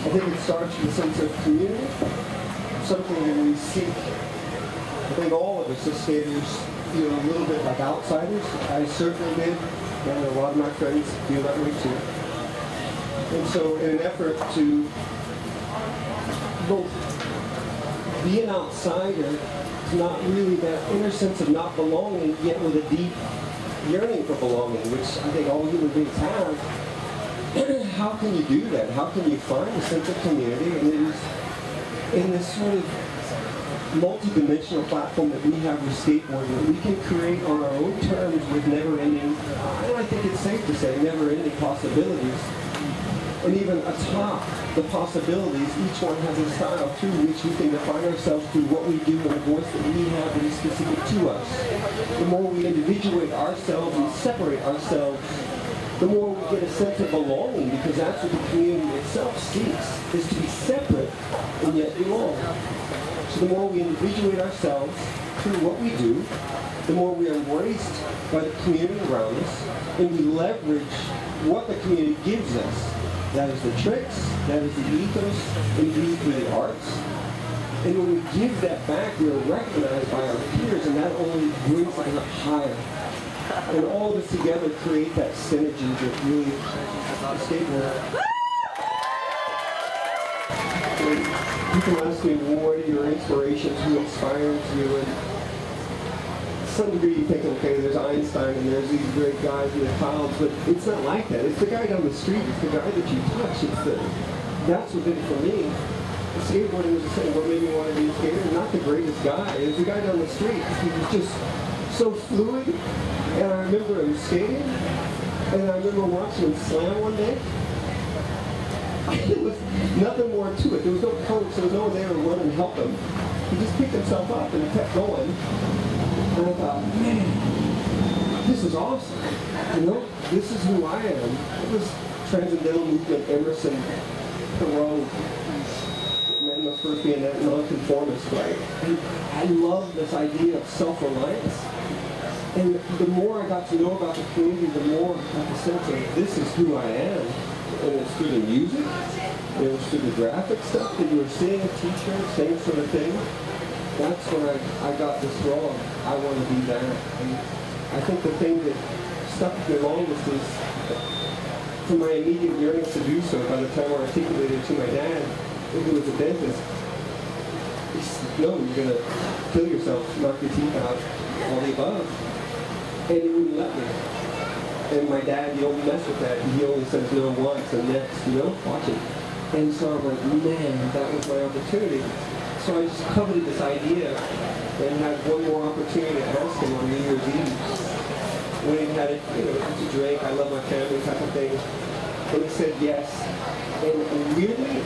I think it starts with a sense of community, something that we seek. I think all of us as skaters feel a little bit like outsiders. I certainly did, and a lot of my friends feel that way too. And so in an effort to both be an outsider, not really that inner sense of not belonging, yet with a deep yearning for belonging, which I think all human beings have. How can you do that? How can you find a sense of community in this sort of multi-dimensional platform that we have with skateboarding that we can create on our own terms with never-ending, and I think it's safe to say, never-ending possibilities. And even atop the possibilities, each one has a style through which we can define ourselves through what we do and a voice that we have that is specific to us. The more we individuate ourselves and separate ourselves, the more we get a sense of belonging, because that's what the community itself seeks, is to be separate and yet belong. So the more we individuate ourselves through what we do, the more we are embraced by the community around us, and we leverage what the community gives us. That is the tricks, that is the ethos, indeed through the arts. And when we give that back, we are recognized by our peers, and that only brings us up higher. And all of us together create that synergy that really skateboard. People ask me, what are your inspirations, who inspires you? And to some degree you think, okay, there's Einstein and there's these great guys in the clouds, but it's not like that. It's the guy down the street, it's the guy that you touch. That's what did it for me. The skateboarding was the same. What made me want to be a skater? Not the greatest guy. It was the guy down the street. He was just so fluid. And I remember him skating, and I remember watching him slam one day. There was nothing more to it. There was no coach, there was no one there to run and help him. He just picked himself up and he kept going. And I thought, man, this is awesome. You know, this is who I am. It was Transcendental Movement, Emerson, Thoreau. Man must first be a nonconformist, right? And I love this idea of self-reliance. And the more I got to know about the community, the more I got the sense of this is who I am. And it's through the music, it was through the graphic stuff that you were seeing, t-shirts, same sort of thing. That's when I got this draw. I want to be that. And I think the thing that stuck with me longest is, for my immediate yearnings to do so, by the time I articulated it to my dad, who was a dentist, he said, no, you're going to kill yourself, knock your teeth out, all the above. And he wouldn't let me. And my dad, you don't mess with that. He only says no once and next, you know, watch it. And so I'm like, man, that was my opportunity. So I just coveted this idea and had one more opportunity to ask him on New Year's Eve. When he had it, you know, to drink, I love my family type of thing. And he said yes. And weirdly,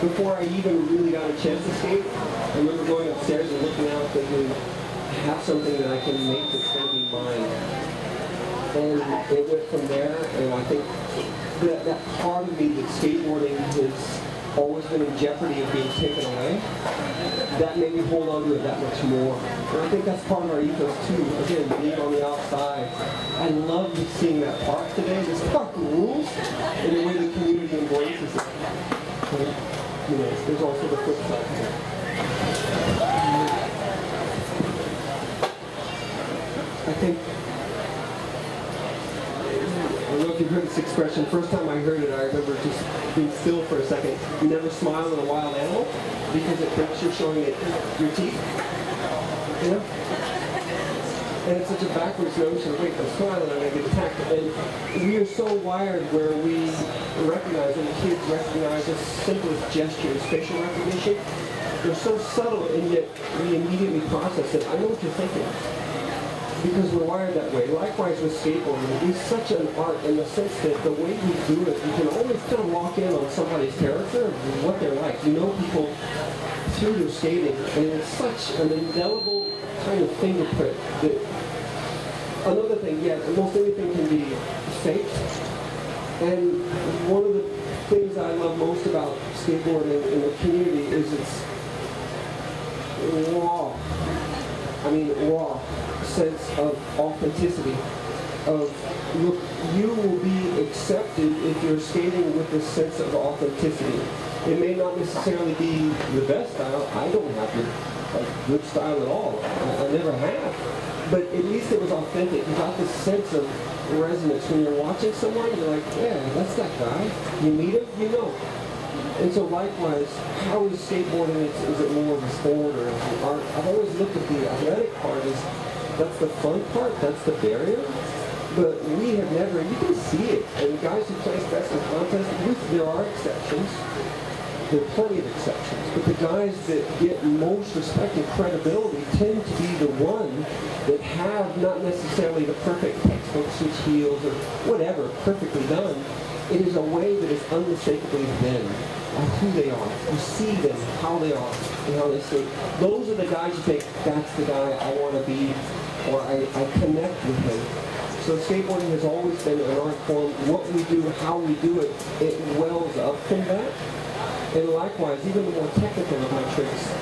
before I even really got a chance to skate, I remember going upstairs and looking out thinking, I have something that I can make that's going to be mine. And it went from there, and I think that part of me that skateboarding has always been in jeopardy of being taken away, that made me hold on to it that much more. And I think that's part of our ethos too. Again, being on the outside. I love seeing that park today. This park rules in the way the community embraces it. But, you know, there's also the flip side here. I think, I don't know if you've heard this expression. First time I heard it, I remember just being still for a second. You never smile at a wild animal because it thinks you're showing it your teeth. You know? And it's such a backwards notion. Wait, I'm smiling, I'm going to get attacked. And we are so wired where we recognize, and the kids recognize the simplest gestures, facial recognition. They're so subtle, and yet we immediately process it. I know what you're thinking. Because we're wired that way. Likewise with skateboarding, it's such an art in the sense that the way we do it, you can always kind of lock in on somebody's character and what they're like. You know people through their skating, and it's such an indelible kind of fingerprint that another thing, yes, almost anything can be faked. And one of the things I love most about skateboarding in the community is it's raw. I mean, raw sense of authenticity, of look, you will be accepted if you're skating with this sense of authenticity. It may not necessarily be the best style. I don't have a good style at all. I never have. But at least it was authentic. You got this sense of resonance. When you're watching someone, you're like, yeah, that's that guy. You meet him, you know. And so likewise, how is skateboarding? Is it more of a sport or an art? I've always looked at the athletic part as that's the fun part, that's the barrier. But we have never, you can see it. And guys who place best in contests, there are exceptions. There are plenty of exceptions. But the guys that get most respect and credibility tend to be the one that have not necessarily the perfect textbook switch heels or whatever, perfectly done. It is a way that is unmistakably them, who they are. You see them, how they are, and how they skate. Those are the guys you think, that's the guy I want to be, or I connect with him. So skateboarding has always been an art form. What we do, how we do it, it wells up from that. And likewise, even the more technical of my tricks,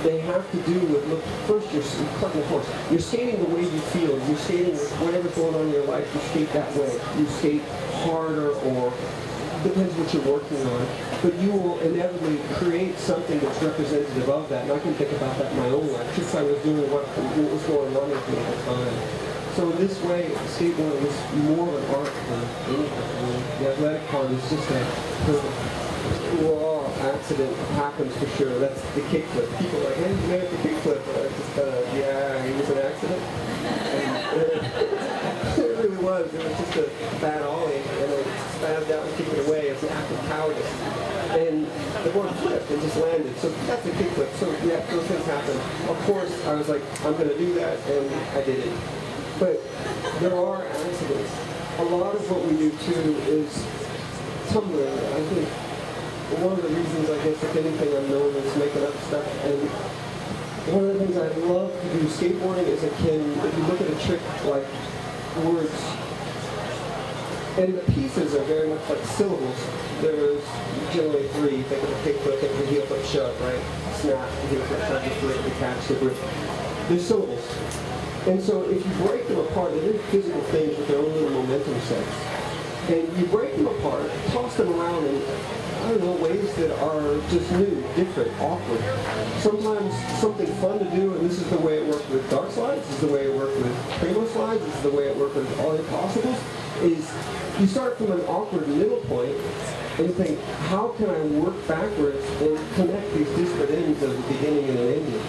they have to do with, look, first you're clutching the horse. You're skating the way you feel. You're skating with whatever's going on in your life, you skate that way. You skate harder or depends what you're working on. But you will inevitably create something that's representative of that. And I can think about that in my own life, just I was doing what was going on with me at the time. So this way, skateboarding is more of an art than anything. The athletic part is just a raw accident happens for sure. That's the kickflip. People are like, hey, you made the kickflip. And I just yeah, it was an accident. And, it really was. It was just a bad ollie, and I spazzed out and kicked it away. It's an act of cowardice. And the board flipped and just landed. So that's a kickflip. So yeah, those things happen. Of course, I was like, I'm going to do that, and I did it. But there are accidents. A lot of what we do too is tumbling. I think one of the reasons, I guess, if anything, I'm known is making up stuff. And one of the things I love to do skateboarding is if you look at a trick like words, and the pieces are very much like syllables. There's generally three. Think of a kickflip, think of a heel flip shove, right? Snap, heel flip shove, the flip, the catch, the grip. There's syllables. And so if you break them apart, they're very physical things with their own little momentum sets. And you break them apart, toss them around in, I don't know, ways that are just new, different, awkward. Sometimes something fun to do, and this is the way it worked with dark slides, this is the way it worked with primo slides, this is the way it worked with all impossibles, is you start from an awkward middle point and you think, how can I work backwards and connect these disparate ends of the beginning and an ending?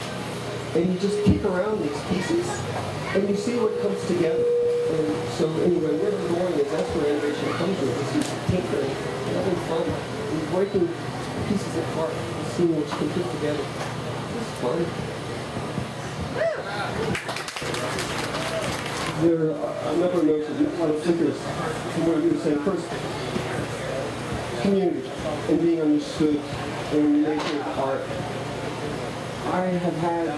And you just kick around these pieces, and you see what comes together. And so anyway, where we're going is that's where innovation comes with, is you tinkering, having fun, and breaking pieces apart, and seeing what you can put together. It's fun. There are a number of notes, a lot of thinkers from what you were saying. First, community, and being understood, and nature of art. I have had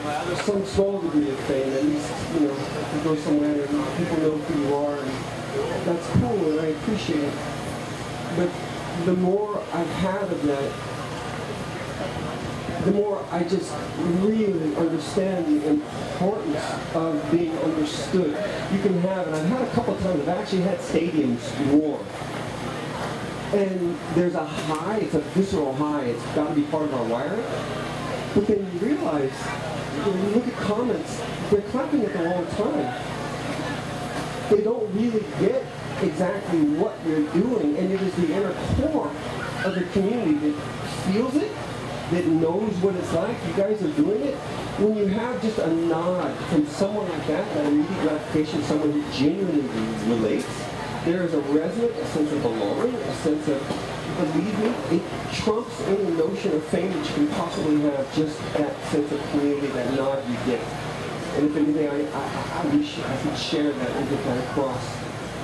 some small degree of fame, at least, you know, if you go somewhere and people know who you are, and that's cool, and I appreciate it. But the more I've had of that, the more I just really understand the importance of being understood. You can have, and I've had a couple of times, I've actually had stadiums roar. And there's a high, it's a visceral high, it's got to be part of our wiring. But then you realize, when you look at comments, they're clapping at the wrong time. They don't really get exactly what you're doing, and it is the inner core of the community that feels it, that knows what it's like. You guys are doing it. When you have just a nod from someone like that immediate gratification, someone who genuinely relates, there is a resonance, a sense of belonging, a sense of, believe me, it trumps any notion of fame that you can possibly have, just that sense of community, that nod you get. And if anything, I wish I could share that and get that across.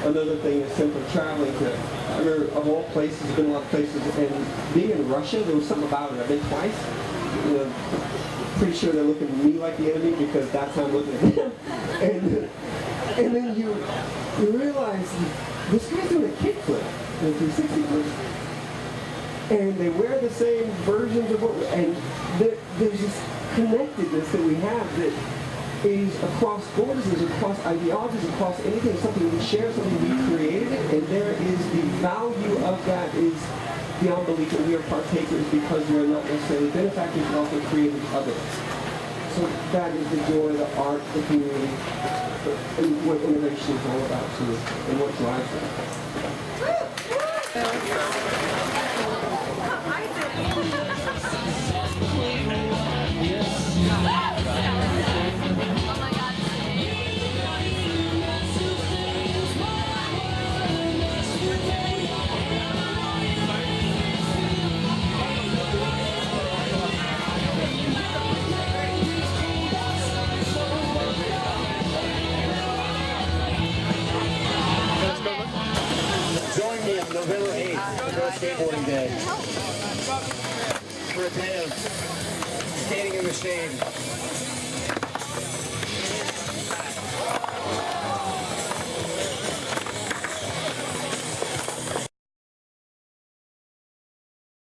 Another thing is simply traveling to, I remember of all places, I've been a lot of places, and being in Russia, there was something about it. I've been twice. You know, pretty sure they're looking at me like the enemy because that's how I'm looking at them. And then you realize, this guy's doing a kickflip, a 360 flip. And they wear the same versions of what, and there's this connectedness that we have that is across borders, is across ideologies, across anything, something we share, something we created, and there is the value of that is beyond belief, and we are partakers because we are not necessarily benefactors, but also creating others. So that is the joy, the art, the community, and what innovation is all about too, and what drives Join me on November 8th, the Girls Skateboarding Day, for a day of skating in the shade.